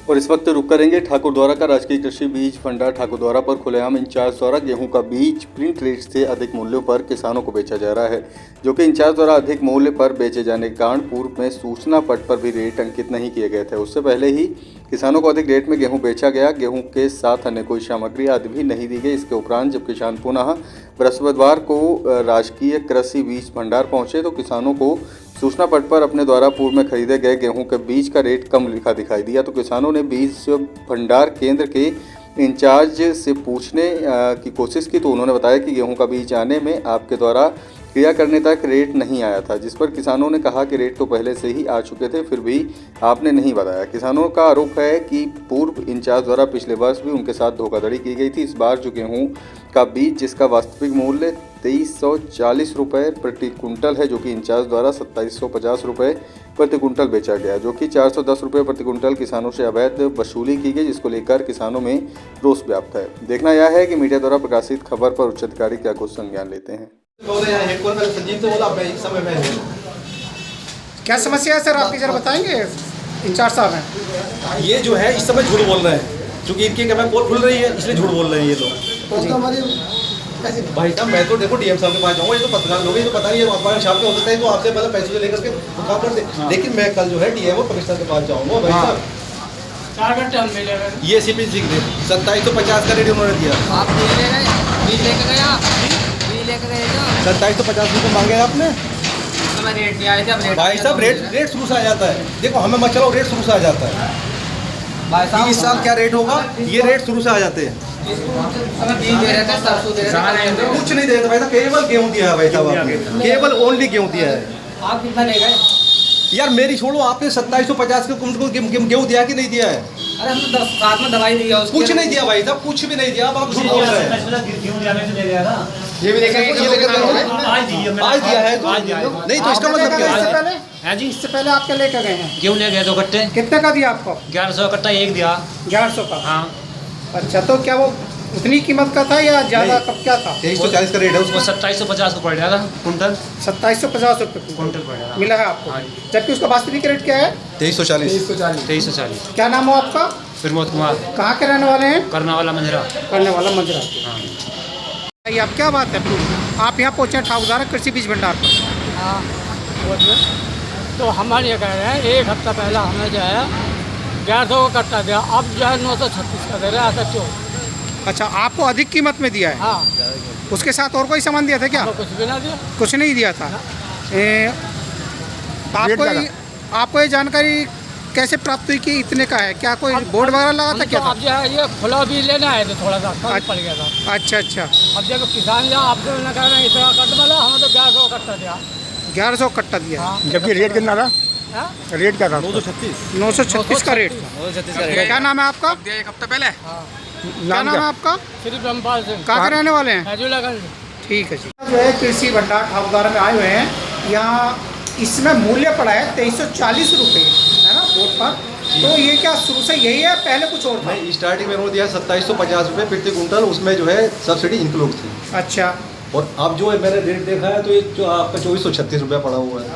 और इस वक्त रुक करेंगे ठाकुर द्वारा का राजकीय कृषि बीज भंडार ठाकुर द्वारा पर खुलेआम इंचार्ज द्वारा गेहूं का बीज प्रिंट रेट से अधिक मूल्यों पर किसानों को बेचा जा रहा है, जो कि इंचार्ज द्वारा अधिक मूल्य पर बेचे जाने के कारण पूर्व में सूचना पट पर भी रेट अंकित नहीं किए गए थे। उससे पहले ही किसानों को अधिक रेट में गेहूं बेचा गया। गेहूं के साथ अन्य कोई सामग्री आदि भी नहीं दी गई। इसके उपरांत जब किसान पुनः बृहस्पतिवार को राजकीय कृषि बीज भंडार पहुंचे तो किसानों को सूचना पट पर अपने द्वारा पूर्व में खरीदे गए गेहूं के बीज का रेट कम लिखा दिखाई दिया। तो किसानों ने बीज भंडार केंद्र के इंचार्ज से पूछने की कोशिश की तो उन्होंने बताया कि गेहूं का बीज आने में आपके द्वारा क्रिया करने तक रेट नहीं आया था, जिस पर किसानों ने कहा कि रेट तो पहले से ही आ चुके थे, फिर भी आपने नहीं बताया। किसानों का आरोप है कि पूर्व इंचार्ज द्वारा पिछले वर्ष भी उनके साथ धोखाधड़ी की गई थी। इस बार जो गेहूं का बीज जिसका वास्तविक मूल्य 2340 रुपये प्रति कुंटल है, जो कि इंचार्ज द्वारा 2750 रुपये प्रति कुंटल बेचा गया, जो कि 410 रुपये प्रति कुंटल किसानों से अवैध वसूली की गई, जिसको लेकर किसानों में रोष व्याप्त है। देखना यह है कि मीडिया द्वारा प्रकाशित खबर पर उच्च अधिकारी क्या कुछ संज्ञान लेते हैं। क्या समस्या है सर आपकी, जरा बताएंगे इंचार्ज साहब हैं। ये जो है इस समय झूठ बोल रहे हैं, क्योंकि इनकी क्या पोल खुल रही है इसलिए झूठ बोल रहे हैं ये लोग। भाई साहब मैं तो देखो डीएम साहब के पास जाऊँगा, ये तो पत्रकार लोग, ये तो पता नहीं है हमारे शाम के हो सकता है तो आपसे पहले पैसे लेकर के काम करते, लेकिन मैं कल जो है डीएम और पाकिस्तान के पास जाऊँगा। भाई साहब 4 घंटे हम मिलेगा। ये सीपी सिंह ने 2750 का रेट उन्होंने दिया। आप बीज लेके गए, 2750 रुपये मांगे आपने। रेट दिया है भाई साहब रेट शुरू से आ जाता है। देखो हमें मत चलाओ, रेट शुरू से आ जाता है। भाई साहब इस साल क्या रेट होगा, ये रेट शुरू से आ जाते हैं। बीज दे रहे थे, सरसों दे रहे थे, कुछ नहीं दे रहे भाई साहब, केवल गेहूँ दिया है भाई साहब आपने, केवल ओनली गेहूँ दिया है। आप कितना ले गए? यार मेरी छोड़ो, आपने 2750 के कुंटल गेहूँ दिया कि नहीं दिया है? अरे हम तो साथ में दवाई दी है, कुछ नहीं दिया भाई साहब, कुछ भी नहीं दिया। आप झूठ बोल रहे हैं। ये भी लेकर आज दिया है तो नहीं, तो इसका मतलब क्या है? है जी, इससे पहले आप क्या लेकर गए हैं? क्यों ले गए 2 कट्टे? कितने का दिया आपको? 1100 कट्टा एक दिया। 1100 का? हाँ। अच्छा, तो क्या वो उतनी कीमत का था या ज़्यादा, कब क्या था? 2340 का रेट है वो उसको। 2750 को पड़ रहा था कुंटल। 2750 रुपये कुंटल पड़ रहा मिला है आपको, जबकि उसका वास्तविक रेट क्या है? 2340। 2340। क्या नाम हो आपका? प्रमोद कुमार। कहाँ के रहने वाले हैं? करना वाला मंजरा। करने वाला मंजरा। हाँ। ये अब क्या बात है, आप यहाँ पहुँचे ठाकुर द्वारा कृषि बीज भंडार पर? हाँ तो हमारे ये कह रहे हैं 1 हफ्ता पहले हमें जो है 1100 का कट्टा दिया, अब जो है 936 का दे रहे हैं। ऐसा क्यों? अच्छा, आपको अधिक कीमत में दिया है? हाँ, उसके साथ और कोई सामान दिया था क्या? कुछ भी ना दिया। कुछ नहीं दिया था। आपको ये जानकारी कैसे प्राप्त हुई कि इतने का है? क्या कोई बोर्ड वगैरह लगा था क्या? अब जो है ये खुला भी लेना है तो थोड़ा सा कम पड़ गया था। अच्छा अच्छा। अब जब किसान जो आपसे उन्होंने कहा ना इतना कट वाला, हमें तो 1100 कट्टा दिया। 1100 कट्टा दिया। हाँ। जबकि रेट कितना था? हाँ? रेट क्या था? 936 का रेट था। क्या नाम है आपका? 1 हफ्ता पहले। क्या नाम है आपका? श्री ब्रह्मपाल सिंह। कहाँ के रहने वाले हैं? हजूलागंज। ठीक है जी। जो है कृषि भंडार ठाकुरद्वारा में आए हुए हैं, यहाँ इसमें मूल्य पड़ा है 2340 रुपये, है ना, बोर्ड पर। तो ये क्या शुरू से यही है, पहले कुछ और था? नहीं, स्टार्टिंग में उन्होंने दिया 2750 रुपये प्रति कुंटल, उसमें जो है सब्सिडी इंक्लूड थी। अच्छा। और अब जो है मैंने रेट देखा है तो ये जो आपका 2436 रुपया पड़ा हुआ है।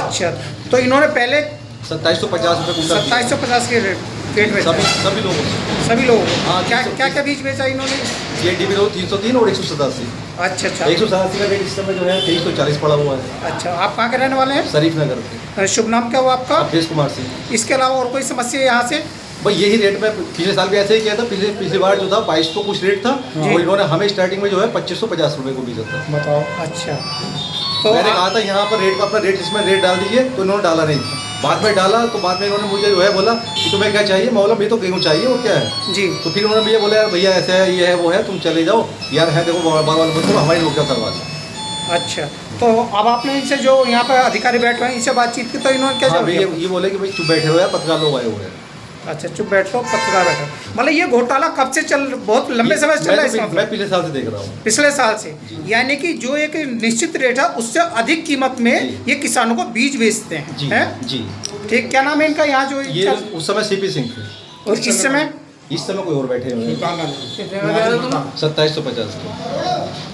अच्छा, तो इन्होंने पहले 2750 रुपये कुंटल 2750 के रेट बेचा? सभी लोगों को। सभी लोगों को? हाँ, क्या क्या क्या बीज बेचा इन्होंने? ये DB 303 और 187। अच्छा अच्छा। 187 का रेट इस समय जो है 2340 पड़ा हुआ है। अच्छा, आप कहाँ के रहने वाले हैं? शरीफ नगर के। शुभ नाम क्या हुआ आपका? अवधेश कुमार सिंह। इसके अलावा और कोई समस्या है यहाँ से? भाई यही रेट में पिछले साल भी ऐसे ही किया था। पिछली बार जो था 2200 कुछ रेट था, वो इन्होंने हमें स्टार्टिंग में जो है 2550 रुपये को बेचा था। बताओ। अच्छा, तो मैंने कहा था यहाँ पर रेट अपना रेट इसमें रेट डाल दीजिए, तो इन्होंने डाला नहीं। बाद में डाला तो बाद में इन्होंने मुझे जो है बोला कि तुम्हें क्या चाहिए? मैं बोला भाई तो गेहूँ चाहिए और क्या है जी। तो फिर उन्होंने मुझे बोला यार भैया ऐसे है, ये है, वो है, तुम चले जाओ यार, है देखो बार बार बोलते हमारी लोग क्या करवा। अच्छा, तो अब आपने इनसे जो यहाँ पर अधिकारी बैठे हैं इनसे बातचीत की तो इन्होंने क्या जवाब दिया? ये बोले कि भाई चुप बैठे हो यार, पत्रकार लोग आए हुए हैं। अच्छा, चुप बैठो, पत्रकार बैठो। मतलब ये घोटाला कब से बहुत लंबे समय से चल रहा है? इसका मैं पिछले साल से देख रहा हूँ। पिछले साल से, यानी कि जो एक निश्चित रेट है उससे अधिक कीमत में ये किसानों को बीज बेचते हैं। जी हैं? जी। ठीक, क्या नाम है इनका यहाँ जो? ये उस समय CP सिंह थे। और इस समय कोई और बैठे हुए हैं। 2750 के।